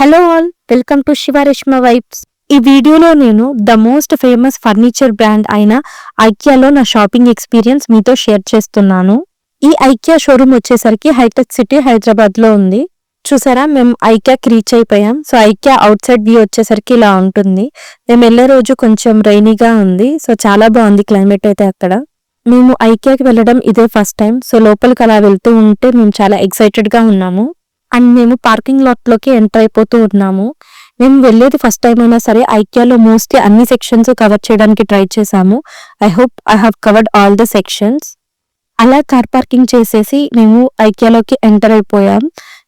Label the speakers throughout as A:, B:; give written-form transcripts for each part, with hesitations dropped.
A: Hello all, welcome to Shivareshma vibes. ఈ వీడియోలో నేను the most famous furniture brand అయిన ఐకియాలో నా షాపింగ్ ఎక్స్పీరియన్స్ మీతో షేర్ చేస్తున్నాను. ఈ ఐకియా షోరూమ్ వచ్చేసరికి హైటెక్ సిటీ హైదరాబాద్ లో ఉంది. చూసారా, మేము ఐకియాకి రీచ్ అయిపోయాం. So IKEA outside view వచ్చేసరికి ఇలా ఉంటుంది. మేము వెళ్ళే రోజు కొంచెం రైనీగా ఉంది. సో చాలా బాగుంది క్లైమేట్ అయితే అక్కడ. మేము ఐకియాకి వెళ్ళడం ఇదే ఫస్ట్ టైం. సో లోపలికి అలా వెళ్తూ ఉంటే మేము చాలా ఎక్సైటెడ్ గా ఉన్నాము. అండ్ మేము పార్కింగ్ లాట్ లోకి ఎంటర్ అయిపోతూ ఉన్నాము. మేము వెళ్ళేది ఫస్ట్ టైం అయినా సరే ఐకియాలో మోస్ట్లీ అన్ని సెక్షన్స్ కవర్ చేయడానికి ట్రై చేశాము. I hope I have covered all the sections. అలా కార్ పార్కింగ్ చేసేసి మేము ఐకియాలోకి ఎంటర్ అయిపోయాం.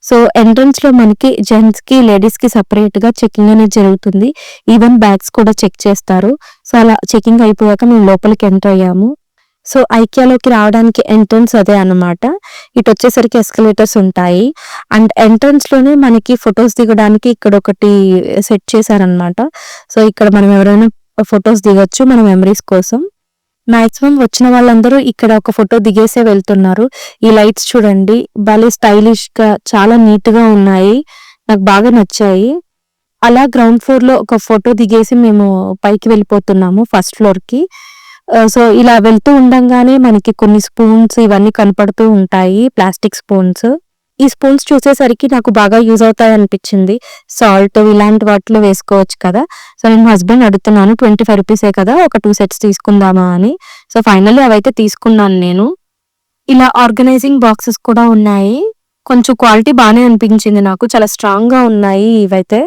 A: సో ఎంట్రన్స్ లో మనకి జెంట్స్ కి లేడీస్ కి సపరేట్ గా చెకింగ్ అనేది జరుగుతుంది. ఈవెన్ బ్యాగ్స్ కూడా చెక్ చేస్తారు. సో అలా చెకింగ్ అయిపోయాక మేము లోపలికి ఎంటర్ అయ్యాము. సో ఐకియాలోకి రావడానికి ఎంట్రన్స్ అదే అన్నమాట. ఇటు వచ్చేసరికి ఎస్కలేటర్స్ ఉంటాయి. అండ్ ఎంట్రన్స్ లోనే మనకి ఫొటోస్ దిగడానికి ఇక్కడ ఒకటి సెట్ చేశారనమాట. సో ఇక్కడ మనం ఎవరైనా ఫొటోస్ దిగొచ్చు మన మెమరీస్ కోసం. మాక్సిమం వచ్చిన వాళ్ళందరూ ఇక్కడ ఒక ఫోటో దిగేసే వెళ్తున్నారు. ఈ లైట్స్ చూడండి, భలే స్టైలిష్ గా చాలా నీట్ గా ఉన్నాయి. నాకు బాగా నచ్చాయి. అలా గ్రౌండ్ ఫ్లోర్ లో ఒక ఫోటో దిగేసి మేము పైకి వెళ్ళిపోతున్నాము ఫస్ట్ ఫ్లోర్ కి. సో ఇలా వెళ్తూ ఉండంగానే మనకి కొన్ని స్పూన్స్ ఇవన్నీ కనపడుతూ ఉంటాయి, ప్లాస్టిక్ స్పూన్స్. ఈ స్పూన్స్ చూసేసరికి నాకు బాగా యూజ్ అవుతాయి అనిపించింది. సాల్ట్ ఇలాంటి వాటిలో వేసుకోవచ్చు కదా. సో నేను మా హస్బెండ్ అడుగుతున్నాను, 25 రూపీసే కదా, ఒక 2 సెట్స్ తీసుకుందామా అని. సో ఫైనల్లీ అవైతే తీసుకున్నాను నేను. ఇలా ఆర్గనైజింగ్ బాక్సెస్ కూడా ఉన్నాయి. కొంచెం క్వాలిటీ బాగానే అనిపించింది నాకు, చాలా స్ట్రాంగ్ గా ఉన్నాయి ఇవైతే.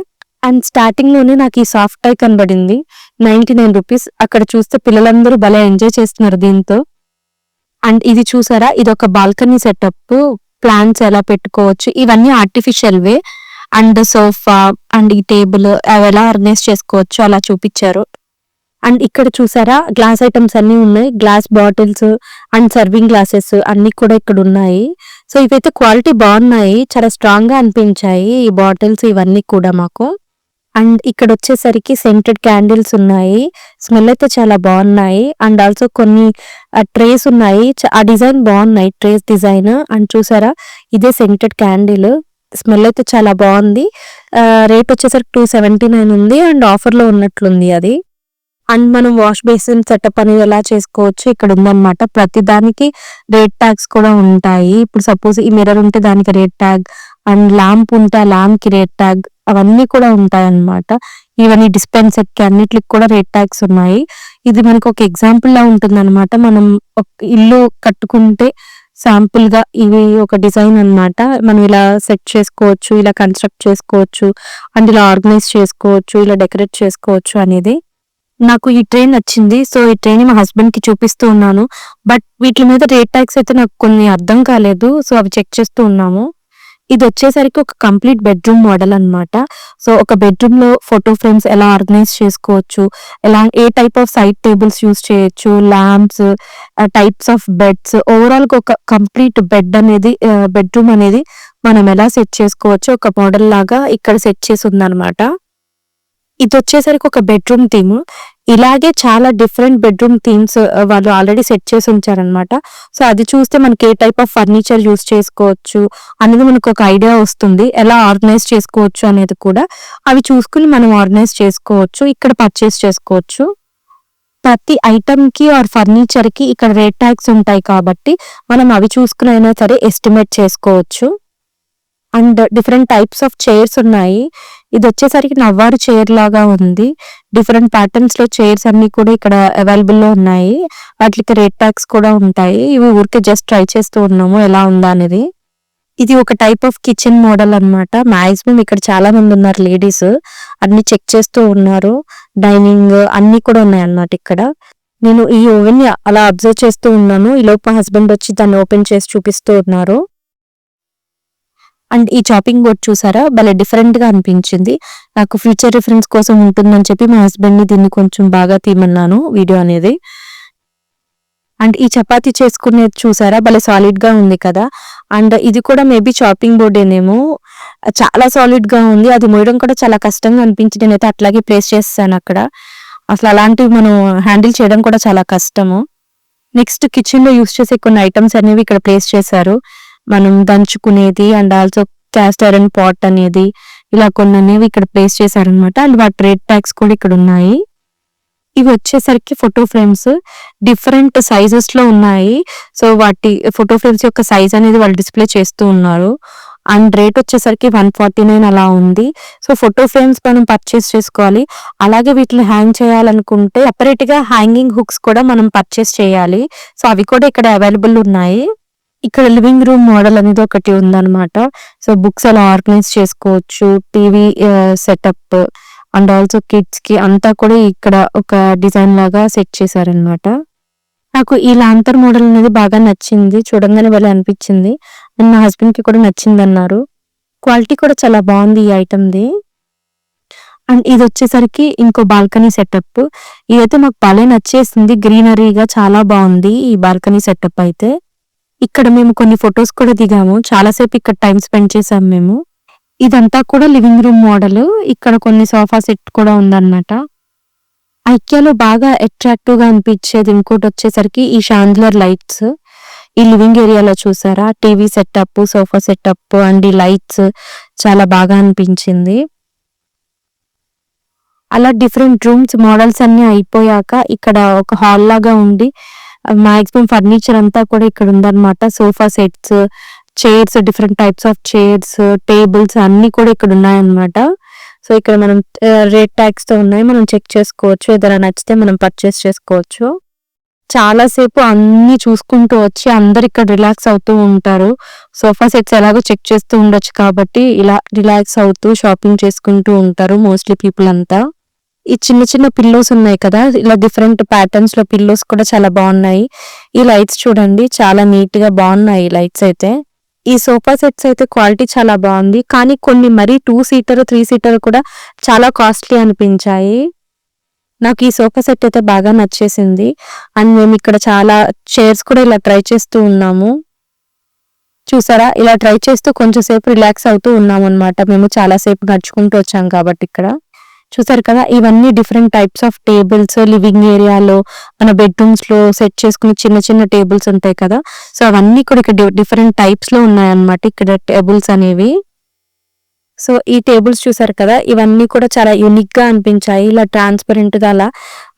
A: అండ్ స్టార్టింగ్ లోనే నాకు ఈ సాఫ్ట్ టై కనబడింది, 99 రూపీస్. అక్కడ చూస్తే పిల్లలందరూ భలే ఎంజాయ్ చేస్తున్నారు దీంతో. అండ్ ఇది చూసారా, ఇది ఒక బాల్కనీ సెటప్. ప్లాంట్స్ ఎలా పెట్టుకోవచ్చు ఇవన్నీ artificial way. And sofa and ఈ టేబుల్ అవి ఎలా ఆర్గనైజ్ చేసుకోవచ్చు అలా చూపించారు. అండ్ ఇక్కడ చూసారా, గ్లాస్ ఐటమ్స్ అన్ని ఉన్నాయి. Glass bottles and serving glasses అన్ని కూడా ఇక్కడ ఉన్నాయి. సో ఇవైతే క్వాలిటీ బాగున్నాయి, చాలా స్ట్రాంగ్ గా అనిపించాయి ఈ బాటిల్స్ ఇవన్నీ కూడా మాకు. అండ్ ఇక్కడ వచ్చేసరికి సెంటెడ్ క్యాండిల్స్ ఉన్నాయి. స్మెల్ అయితే చాలా బాగున్నాయి. అండ్ ఆల్సో కొన్ని ట్రేస్ ఉన్నాయి, ఆ డిజైన్ బాగున్నాయి, ట్రేస్ డిజైన్. అండ్ చూసారా, ఇదే సెంటెడ్ క్యాండిల్. స్మెల్ అయితే చాలా బాగుంది. రేట్ వచ్చేసరికి 279 ఉంది. అండ్ ఆఫర్ లో ఉన్నట్లుంది అది. అండ్ మనం వాష్ బేసిన్ సెటప్ అనేది ఎలా చేసుకోవచ్చు ఇక్కడ ఉందన్నమాట. ప్రతి దానికి రేట్ ట్యాగ్స్ కూడా ఉంటాయి. ఇప్పుడు సపోజ్ ఈ మిర్రర్ ఉంటే దానికి రేట్ ట్యాగ్, అండ్ ల్యాంప్ ఉంటే ఆ ల్యాంప్ కి రేట్ ట్యాగ్, అవన్నీ కూడా ఉంటాయి అన్నమాట. ఇవన్నీ డిస్పెన్సర్ కి అన్నిటికి కూడా రేట్ ట్యాగ్స్ ఉన్నాయి. ఇది మనకు ఒక ఎగ్జాంపుల్ లా ఉంటుంది అనమాట. మనం ఒక ఇల్లు కట్టుకుంటే శాంపుల్ గా ఇవి ఒక డిజైన్ అన్నమాట. మనం ఇలా సెట్ చేసుకోవచ్చు, ఇలా కన్స్ట్రక్ట్ చేసుకోవచ్చు, అండ్ ఇలా ఆర్గనైజ్ చేసుకోవచ్చు, ఇలా డెకరేట్ చేసుకోవచ్చు అనేది. నాకు ఈ ట్రైన్ నచ్చింది. సో ఈ ట్రైన్ మా హస్బెండ్ కి చూపిస్తూ ఉన్నాను. బట్ వీటి మీద రేట్ ట్యాగ్స్ అయితే నాకు కొన్ని అర్థం కాలేదు. సో అవి చెక్ చేస్తూ ఉన్నాము. ఇది వచ్చేసరికి ఒక కంప్లీట్ బెడ్రూమ్ మోడల్ అన్నమాట. సో ఒక బెడ్రూమ్ లో ఫోటో ఫ్రేమ్స్ ఎలా ఆర్గనైజ్ చేసుకోవచ్చు, ఎలా ఏ type of side tables use చేయొచ్చు, lamps, types of beds, overall గా ఒక కంప్లీట్ బెడ్ అనేది బెడ్రూమ్ అనేది మనం ఎలా సెట్ చేసుకోవచ్చు ఒక మోడల్ లాగా ఇక్కడ సెట్ చేసి ఉందన్నమాట. ఇది వచ్చేసరికి ఒక బెడ్రూమ్ థీమ్. ఇలాగే చాలా డిఫరెంట్ బెడ్రూమ్ థీమ్స్ వాళ్ళు ఆల్రెడీ సెట్ చేసి ఉంచారనమాట. సో అది చూస్తే మనకి ఏ టైప్ ఆఫ్ ఫర్నిచర్ యూస్ చేసుకోవచ్చు అనేది మనకు ఒక ఐడియా వస్తుంది. ఎలా ఆర్గనైజ్ చేసుకోవచ్చు అనేది కూడా అవి చూసుకుని మనం ఆర్గనైజ్ చేసుకోవచ్చు, ఇక్కడ పర్చేస్ చేసుకోవచ్చు. ప్రతి ఐటమ్ కి ఆర్ ఫర్నిచర్ కి ఇక్కడ రేట్ ట్యాగ్స్ ఉంటాయి కాబట్టి మనం అవి చూసుకుని అయినా సరే ఎస్టిమేట్ చేసుకోవచ్చు. And different types of chairs ఉన్నాయి. ఇది వచ్చేసరికి నవ్వారు చైర్ లాగా ఉంది. డిఫరెంట్ ప్యాటర్న్స్ లో చైర్స్ అన్ని కూడా ఇక్కడ అవైలబుల్ లో ఉన్నాయి. వాటికి రేట్ ట్యాగ్స్ కూడా ఉంటాయి. ఇవి ఊరికే జస్ట్ ట్రై చేస్తూ ఉన్నాము ఎలా ఉందా అనేది. ఇది ఒక టైప్ ఆఫ్ కిచెన్ మోడల్ అన్నమాట. మాక్సిమం ఇక్కడ చాలా మంది ఉన్నారు లేడీస్, అన్ని చెక్ చేస్తూ ఉన్నారు. డైనింగ్ అన్ని కూడా ఉన్నాయి అన్నమాట ఇక్కడ. నేను ఈ ఓవెన్ ని అలా అబ్జర్వ్ చేస్తూ ఉన్నాను. ఈ లోపు మా హస్బెండ్ వచ్చి దాన్ని ఓపెన్ చేసి చూపిస్తూ ఉన్నారు. అండ్ ఈ చాపింగ్ బోర్డ్ చూసారా, భలే డిఫరెంట్ గా అనిపించింది నాకు. ఫ్యూచర్ రిఫరెన్స్ కోసం ఉంటుందని చెప్పి మా హస్బెండ్ ని దీన్ని కొంచెం బాగా తీయమన్నాను వీడియో అనేది. అండ్ ఈ చపాతీ చేసుకునేది చూసారా, భలే సాలిడ్ గా ఉంది కదా. అండ్ ఇది కూడా మేబీ చాపింగ్ బోర్డ్ ఏనేమో, చాలా సాలిడ్ గా ఉంది. అది మోయడం కూడా చాలా కష్టంగా అనిపించి నేనైతే అట్లాగే ప్లేస్ చేస్తాను అక్కడ. అసలు అలాంటివి మనం హ్యాండిల్ చేయడం కూడా చాలా కష్టము. నెక్స్ట్ కిచెన్ లో యూస్ చేసే కొన్ని ఐటమ్స్ అనేవి ఇక్కడ ప్లేస్ చేశారు. మనం దంచుకునేది and also cast iron pot అనేది, ఇలా కొన్ని అనేవి ఇక్కడ ప్లేస్ చేశారనమాట. అండ్ వాటి రేట్ ట్యాగ్స్ కూడా ఇక్కడ ఉన్నాయి. ఇవి వచ్చేసరికి ఫోటో ఫ్రేమ్స్ డిఫరెంట్ సైజెస్ లో ఉన్నాయి. సో వాటి ఫోటో ఫ్రేమ్స్ యొక్క సైజ్ అనేది వాళ్ళు డిస్ప్లే చేస్తూ ఉన్నారు. అండ్ రేట్ వచ్చేసరికి 149 అలా ఉంది. సో ఫోటో ఫ్రేమ్స్ మనం పర్చేస్ చేసుకోవాలి. అలాగే వీటిని హ్యాంగ్ చేయాలనుకుంటే సెపరేట్ గా హ్యాంగింగ్ హుక్స్ కూడా మనం పర్చేస్ చేయాలి. సో అవి కూడా ఇక్కడ అవైలబుల్ ఉన్నాయి. ఇక్కడ లివింగ్ రూమ్ మోడల్ అనేది ఒకటి ఉందన్నమాట. సో బుక్స్ అలా ఆర్గనైజ్ చేసుకోవచ్చు, TV setup and also kids కి అంతా కూడా ఇక్కడ ఒక డిజైన్ లాగా సెట్ చేశారనమాట. నాకు ఈ లాంతర్ మోడల్ అనేది బాగా నచ్చింది, చూడంగానే భలే అనిపించింది. అండ్ మా హస్బెండ్ కి కూడా నచ్చింది అన్నారు. క్వాలిటీ కూడా చాలా బాగుంది ఈ ఐటమ్ది. అండ్ ఇది వచ్చేసరికి ఇంకో బాల్కనీ సెటప్. ఇదైతే మాకు భలే నచ్చేసింది, గ్రీనరీగా చాలా బాగుంది ఈ బాల్కనీ సెటప్ అయితే. ఇక్కడ మేము కొన్ని ఫొటోస్ కూడా దిగాము, చాలాసేపు ఇక్కడ టైం స్పెండ్ చేసాం మేము. ఇదంతా కూడా లివింగ్ రూమ్ మోడల్. ఇక్కడ కొన్ని సోఫా సెట్ కూడా ఉందన్నమాట. ఐక్యాలో బాగా అట్రాక్టివ్ గా అనిపించేది ఇంకోటి వచ్చేసరికి ఈ షాండ్లర్ లైట్స్. ఈ లివింగ్ ఏరియాలో చూసారా, TV setup, sofa setup and ఈ లైట్స్ చాలా బాగా అనిపించింది. అలా డిఫరెంట్ రూమ్స్ మోడల్స్ అన్ని అయిపోయాక ఇక్కడ ఒక హాల్ లాగా ఉండి మాక్సిమం ఫర్నిచర్ అంతా కూడా ఇక్కడ ఉందన్నమాట. Sofa sets, chairs, different types of chairs, tables అన్ని కూడా ఇక్కడ ఉన్నాయన్నమాట. సో ఇక్కడ మనం రేట్ ట్యాగ్స్ తో ఉన్నాయి, మనం చెక్ చేసుకోవచ్చు. ఏదైనా నచ్చితే మనం పర్చేస్ చేసుకోవచ్చు. చాలా సేపు అన్ని చూసుకుంటూ వచ్చి అందరు ఇక్కడ రిలాక్స్ అవుతూ ఉంటారు. సోఫా సెట్స్ ఎలాగో చెక్ చేస్తూ ఉండొచ్చు కాబట్టి ఇలా రిలాక్స్ అవుతూ షాపింగ్ చేసుకుంటూ ఉంటారు మోస్ట్లీ పీపుల్ అంతా. ఈ చిన్న చిన్న పిల్లోస్ ఉన్నాయి కదా, ఇలా డిఫరెంట్ ప్యాటర్న్స్ లో పిల్లోస్ కూడా చాలా బాగున్నాయి. ఈ లైట్స్ చూడండి, చాలా నీట్ గా బాగున్నాయి ఈ లైట్స్ అయితే. ఈ సోఫా సెట్స్ అయితే క్వాలిటీ చాలా బాగుంది, కానీ కొన్ని మరీ 2 సీటర్ 3 సీటర్ కూడా చాలా కాస్ట్లీ అనిపించాయి. నాకు ఈ సోఫా సెట్ అయితే బాగా నచ్చేసింది. అండ్ మేము ఇక్కడ చాలా చైర్స్ కూడా ఇలా ట్రై చేస్తూ ఉన్నాము. చూసారా, ఇలా ట్రై చేస్తూ కొంచెం సేపు రిలాక్స్ అవుతూ ఉన్నాము అనమాట. మేము చాలా సేపు నడుచుకుంటూ వచ్చాం కాబట్టి ఇక్కడ చూసారు కదా, ఇవన్నీ different types of tables. Living ఏరియాలో మన బెడ్రూమ్స్ లో సెట్ చేసుకునే చిన్న చిన్న టేబుల్స్ ఉంటాయి కదా, సో అవన్నీ కూడా ఇక్కడ డిఫరెంట్ టైప్స్ లో ఉన్నాయన్నమాట ఇక్కడ టేబుల్స్ అనేవి. సో ఈ టేబుల్స్ చూసారు కదా, ఇవన్నీ కూడా చాలా యూనిక్ గా అనిపించాయి. ఇలా ట్రాన్స్పరెంట్ గా అలా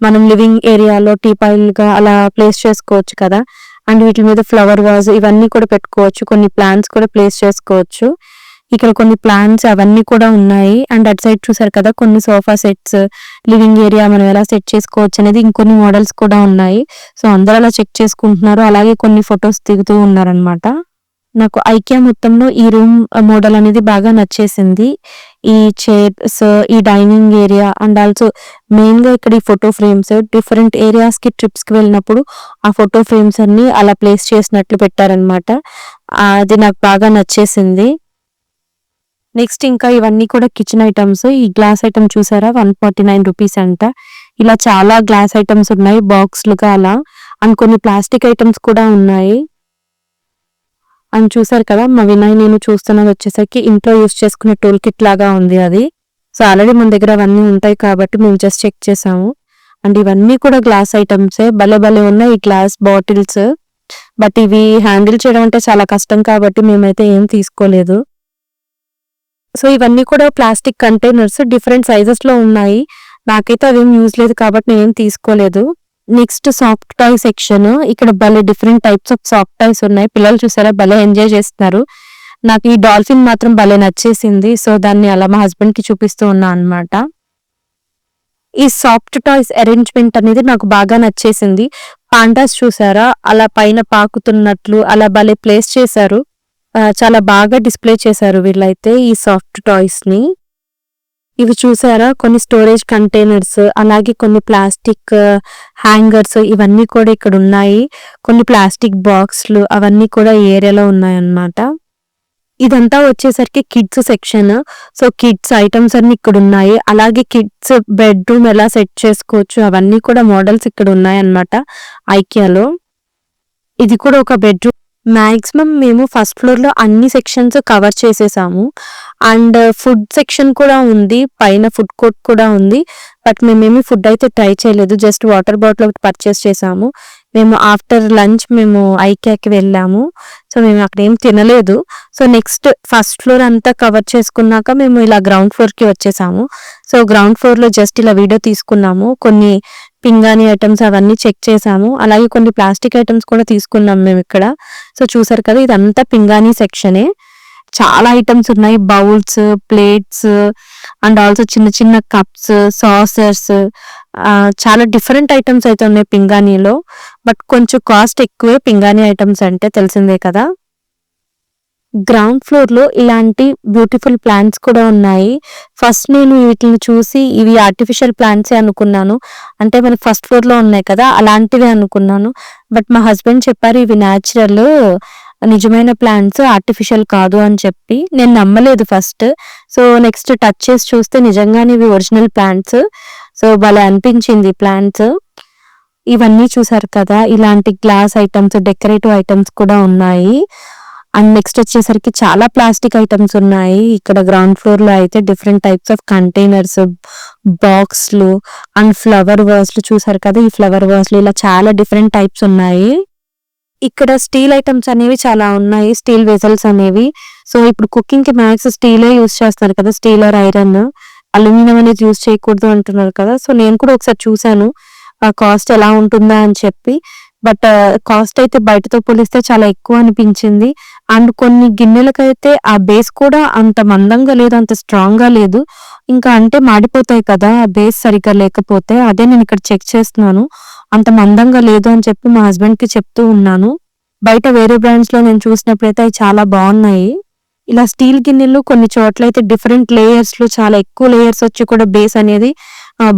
A: మనం లివింగ్ ఏరియాలో టీపాయిల్ గా అలా ప్లేస్ చేసుకోవచ్చు కదా. అండ్ వీటి మీద ఫ్లవర్ వాజ్ ఇవన్నీ కూడా పెట్టుకోవచ్చు, కొన్ని ప్లాంట్స్ కూడా ప్లేస్ చేసుకోవచ్చు. ఇక్కడ కొన్ని ప్లాంట్స్ అవన్నీ కూడా ఉన్నాయి. అండ్ అటు సైడ్ చూసారు కదా, కొన్ని సోఫా సెట్స్, లివింగ్ ఏరియా మనం ఎలా సెట్ చేసుకోవచ్చు అనేది ఇంకొన్ని మోడల్స్ కూడా ఉన్నాయి. సో అందరూ అలా చెక్ చేసుకుంటున్నారు, అలాగే కొన్ని ఫొటోస్ దిగుతూ ఉన్నారనమాట. నాకు ఐకియా మొత్తంలో ఈ రూమ్ మోడల్ అనేది బాగా నచ్చేసింది. ఈ చైర్స్, ఈ dining area and also main గా ఇక్కడ ఈ ఫోటో ఫ్రేమ్స్ డిఫరెంట్ ఏరియాస్ కి ట్రిప్స్ కి వెళ్ళినప్పుడు ఆ ఫోటో ఫ్రేమ్స్ అన్ని అలా ప్లేస్ చేసినట్లు పెట్టారనమాట. అది నాకు బాగా నచ్చేసింది. నెక్స్ట్ ఇంకా ఇవన్నీ కూడా కిచెన్ ఐటమ్స్. ఈ గ్లాస్ ఐటమ్ చూసారా, 149 రూపీస్ అంట. ఇలా చాలా గ్లాస్ ఐటమ్స్ ఉన్నాయి బాక్స్లుగా అలా. అండ్ కొన్ని ప్లాస్టిక్ ఐటమ్స్ కూడా ఉన్నాయి. అని చూసారు కదా, మా వినయ్ నేను చూస్తున్నది వచ్చేసరికి ఇంట్లో యూస్ చేసుకునే టూల్ కిట్ లాగా ఉంది అది. సో ఆల్రెడీ మన దగ్గర అవన్నీ ఉంటాయి కాబట్టి మేము జస్ట్ చెక్ చేసాము. అండ్ ఇవన్నీ కూడా గ్లాస్ ఐటమ్సే, భలే భలే ఉన్నాయి ఈ గ్లాస్ బాటిల్స్. బట్ ఇవి హ్యాండిల్ చేయడం అంటే చాలా కష్టం కాబట్టి మేమైతే ఏం తీసుకోలేదు. సో ఇవన్నీ కూడా ప్లాస్టిక్ కంటైనర్స్ డిఫరెంట్ సైజెస్ లో ఉన్నాయి. నాకైతే అవేం యూజ్ లేదు కాబట్టి నేను తీసుకోలేదు. Next soft toy section. ఇక్కడ భలే different types of soft toys ఉన్నాయి. పిల్లలు చూసారా భలే ఎంజాయ్ చేస్తున్నారు. నాకు ఈ డాల్ఫిన్ మాత్రం భలే నచ్చేసింది. సో దాన్ని అలా మా హస్బెండ్ కి చూపిస్తూ ఉన్నా అన్నమాట. ఈ సాఫ్ట్ టాయ్స్ అరేంజ్మెంట్ అనేది నాకు బాగా నచ్చేసింది. పాండాస్ చూసారా, అలా పైన పాకుతున్నట్లు అలా భలే ప్లేస్ చేశారు. చాలా బాగా డిస్ప్లే చేశారు వీళ్ళైతే ఈ సాఫ్ట్ టాయ్స్ ని. ఇవి చూసారా, కొన్ని స్టోరేజ్ కంటైనర్స్, అలాగే కొన్ని ప్లాస్టిక్ హ్యాంగర్స్ ఇవన్నీ కూడా ఇక్కడ ఉన్నాయి. కొన్ని ప్లాస్టిక్ బాక్స్లు అవన్నీ కూడా ఈ ఏరియాలో ఉన్నాయి అన్నమాట. ఇదంతా వచ్చేసరికి kids section. So kids items అన్ని ఇక్కడ ఉన్నాయి. అలాగే కిడ్స్ బెడ్రూమ్ ఎలా సెట్ చేసుకోవచ్చు అవన్నీ కూడా మోడల్స్ ఇక్కడ ఉన్నాయి అన్నమాట ఐకియాలో. ఇది కూడా ఒక బెడ్రూమ్ మాక్సిమం మేము ఫస్ట్ ఫ్లోర్‌లో అన్ని సెక్షన్స్ కవర్ చేసేసాము. అండ్ ఫుడ్ సెక్షన్ కూడా ఉంది. పైన ఫుడ్ కోర్ట్ కూడా ఉంది. బట్ మేమేమి ఫుడ్ అయితే ట్రై చేయలేదు. జస్ట్ వాటర్ బాటిల్ ఒకటి పర్చేస్ చేసాము. మేము ఆఫ్టర్ లంచ్ మేము ఐకియాకి వెళ్ళాము. సో, మేము అక్కడ ఏం తినలేదు. సో, నెక్స్ట్ ఫస్ట్ ఫ్లోర్ అంతా కవర్ చేసుకున్నాక మేము ఇలా గ్రౌండ్ ఫ్లోర్‌కి వచ్చేసాము. సో, గ్రౌండ్ ఫ్లోర్‌లో జస్ట్ ఇలా వీడియో తీసుకున్నాము. కొన్ని పింగాణీ ఐటెమ్స్ అవన్నీ చెక్ చేసాము. అలాగే కొన్ని ప్లాస్టిక్ ఐటెమ్స్ కూడా తీసుకున్నాం మేమిక్కడ. సో, చూసారు కదా ఇదంతా పింగాణీ సెక్షనే. చాలా ఐటెమ్స్ ఉన్నాయి. బౌల్స్, ప్లేట్స్ అండ్ ఆల్సో చిన్న చిన్న కప్స్, సాసర్స్, చాలా డిఫరెంట్ ఐటెమ్స్ అయితే ఉన్నాయి పింగాణీలో. బట్ కొంచెం కాస్ట్ ఎక్కువే పింగాణీ ఐటెమ్స్ అంటే తెలిసిందే కదా. గ్రౌండ్ ఫ్లోర్‌లో ఇలాంటి బ్యూటిఫుల్ ప్లాంట్స్ కూడా ఉన్నాయి. ఫస్ట్ నేను వీటిని చూసి ఇవి ఆర్టిఫిషియల్ ప్లాంట్సే అనుకున్నాను. అంటే మనకి ఫస్ట్ ఫ్లోర్‌లో ఉన్నాయి కదా అలాంటివే అనుకున్నాను. బట్ మా హస్బెండ్ చెప్పారు ఇవి న్యాచురల్, నిజమైన ప్లాంట్స్, ఆర్టిఫిషియల్ కాదు అని చెప్పి. నేను నమ్మలేదు ఫస్ట్. సో, నెక్స్ట్ టచ్ చేసి చూస్తే నిజంగానే ఇవి ఒరిజినల్ ప్లాంట్స్. సో, భలే అనిపించింది ప్లాంట్స్. ఇవన్నీ చూసారు కదా ఇలాంటి గ్లాస్ ఐటమ్స్, డెకరేటివ్ ఐటమ్స్ కూడా ఉన్నాయి. అండ్ నెక్స్ట్ వచ్చేసరికి చాలా ప్లాస్టిక్ ఐటమ్స్ ఉన్నాయి. ఇక్కడ గ్రౌండ్ ఫ్లోర్‌లో అయితే డిఫరెంట్ టైప్స్ ఆఫ్ కంటైనర్స్, బాక్స్‌లు అండ్ ఫ్లవర్ వాస్‌లు చూసారు కదా. ఈ ఫ్లవర్ వాస్‌లు ఇలా చాలా డిఫరెంట్ టైప్స్ ఉన్నాయి. ఇక్కడ స్టీల్ ఐటమ్స్ అనేవి చాలా ఉన్నాయి. స్టీల్ వెసల్స్ అనేవి. సో, ఇప్పుడు కుకింగ్‌కి మ్యాక్స్ స్టీలే యూజ్ చేస్తారు కదా. Steel or iron. అల్యూమినియం అనేది యూజ్ చేయకూడదు అంటున్నారు కదా. సో, నేను కూడా ఒకసారి చూసాను. కాస్ట్ ఎలా ఉంటుందా అని చెప్పి. బట్ కాస్ట్ అయితే బయటతో పోలిస్తే చాలా ఎక్కువ అనిపించింది. అండ్ కొన్ని గిన్నెలకైతే ఆ బేస్ కూడా అంత మందంగా లేదు, అంత స్ట్రాంగ్‌గా లేదు. ఇంకా అంటే మాడిపోతాయి కదా ఆ బేస్ సరిగ్గా లేకపోతే. అదే నేను ఇక్కడ చెక్ చేస్తున్నాను. అంత మందంగా లేదు అని చెప్పి మా హస్బెండ్‌కి చెప్తూ ఉన్నాను. బయట వేరే బ్రాండ్స్‌లో నేను చూసినప్పుడైతే అవి చాలా బాగున్నాయి. ఇలా స్టీల్ గిన్నెలు కొన్ని చోట్లయితే డిఫరెంట్ లేయర్స్‌లో చాలా ఎక్కువ లేయర్స్ వచ్చి కూడా బేస్ అనేది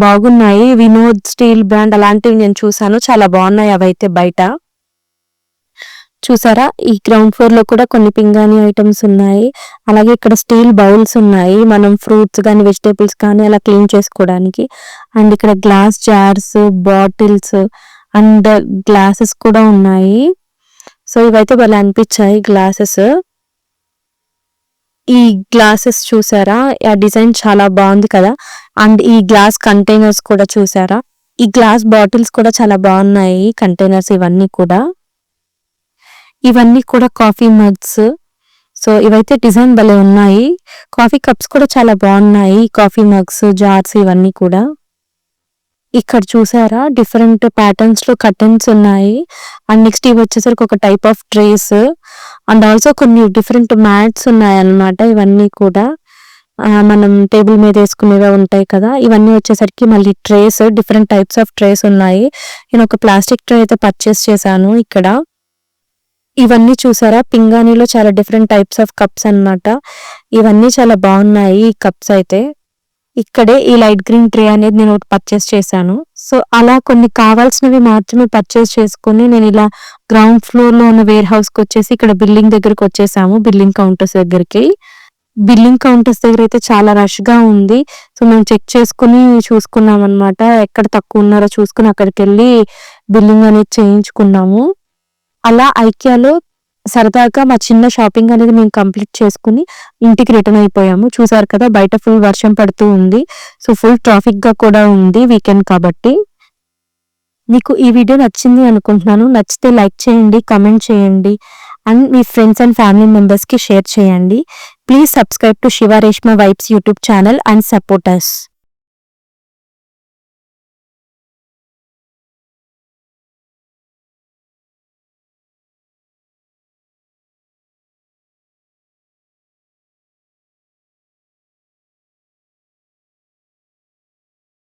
A: బాగున్నాయి. వినోద్ స్టీల్ బ్రాండ్ అలాంటివి నేను చూసాను. చాలా బాగున్నాయి అవైతే బయట. చూసారా ఈ గ్రౌండ్ ఫ్లోర్‌లో కూడా కొన్ని పింగాణీ ఐటమ్స్ ఉన్నాయి. అలాగే ఇక్కడ స్టీల్ బౌల్స్ ఉన్నాయి. మనం ఫ్రూట్స్ గానీ, వెజిటబుల్స్ కానీ అలా క్లీన్ చేసుకోవడానికి. అండ్ ఇక్కడ glass jars, bottles and glasses కూడా ఉన్నాయి. సో, ఇవైతే భలే అనిపించాయి గ్లాసెస్. ఈ గ్లాసెస్ చూసారా? ఆ డిజైన్ చాలా బాగుంది కదా. అండ్ ఈ గ్లాస్ కంటైనర్స్ కూడా చూసారా? ఈ గ్లాస్ బాటిల్స్ కూడా చాలా బాగున్నాయి. కంటైనర్స్ ఇవన్నీ కూడా. ఇవన్నీ కూడా కాఫీ మగ్స్. సో, ఇవైతే డిజైన్ భలే ఉన్నాయి. కాఫీ కప్స్ కూడా చాలా బాగున్నాయి. కాఫీ మగ్స్, జార్స్ ఇవన్నీ కూడా. ఇక్కడ చూసారా డిఫరెంట్ ప్యాటర్న్స్ లో కర్టన్స్ ఉన్నాయి. అండ్ నెక్స్ట్ ఇవి వచ్చేసరికి ఒక type of trace and also కొన్ని డిఫరెంట్ మ్యాట్స్ ఉన్నాయి అన్నమాట. ఇవన్నీ కూడా మనం టేబుల్ మీద వేసుకునేవి ఉంటాయి కదా. ఇవన్నీ వచ్చేసరికి మళ్ళీ trace, different types of trace ఉన్నాయి. నేను ఒక ప్లాస్టిక్ ట్రే అయితే పర్చేస్ చేశాను ఇక్కడ. ఇవన్నీ చూసారా పింగాణిలో చాలా డిఫరెంట్ టైప్స్ ఆఫ్ కప్స్ అన్నమాట. ఇవన్నీ చాలా బాగున్నాయి ఈ కప్స్ అయితే. ఇక్కడే ఈ లైట్ గ్రీన్ ట్రే అనేది నేను ఒకటి పర్చేస్ చేశాను. సో, అలా కొన్ని కావాల్సినవి మాత్రమే పర్చేస్ చేసుకుని నేను ఇలా గ్రౌండ్ ఫ్లోర్ లో ఉన్న వేర్ హౌస్ కి వచ్చేసి ఇక్కడ బిల్లింగ్ దగ్గరకు వచ్చేసాము. బిల్లింగ్ కౌంటర్స్ దగ్గరికి. బిల్లింగ్ కౌంటర్స్ దగ్గర అయితే చాలా రష్ గా ఉంది. సో, మేము చెక్ చేసుకుని చూసుకున్నాం అనమాట. ఎక్కడ తక్కువ ఉన్నారో చూసుకుని అక్కడికి వెళ్ళి బిల్లింగ్ అనేది చేయించుకున్నాము. అలా ఐకియాలో సరదాగా మా చిన్న షాపింగ్ అనేది మేము కంప్లీట్ చేసుకుని ఇంటికి రిటర్న్ అయిపోయాము. చూసారు కదా బయట ఫుల్ వర్షం పడుతూ ఉంది. సో, ఫుల్ ట్రాఫిక్ గా కూడా ఉంది వీకెండ్ కాబట్టి. మీకు ఈ వీడియో నచ్చింది అనుకుంటున్నాను. నచ్చితే లైక్ చేయండి, కమెంట్ చేయండి and me friends and family members కి షేర్ చేయండి. Please subscribe to Shiva Reshma vibes YouTube channel and support us.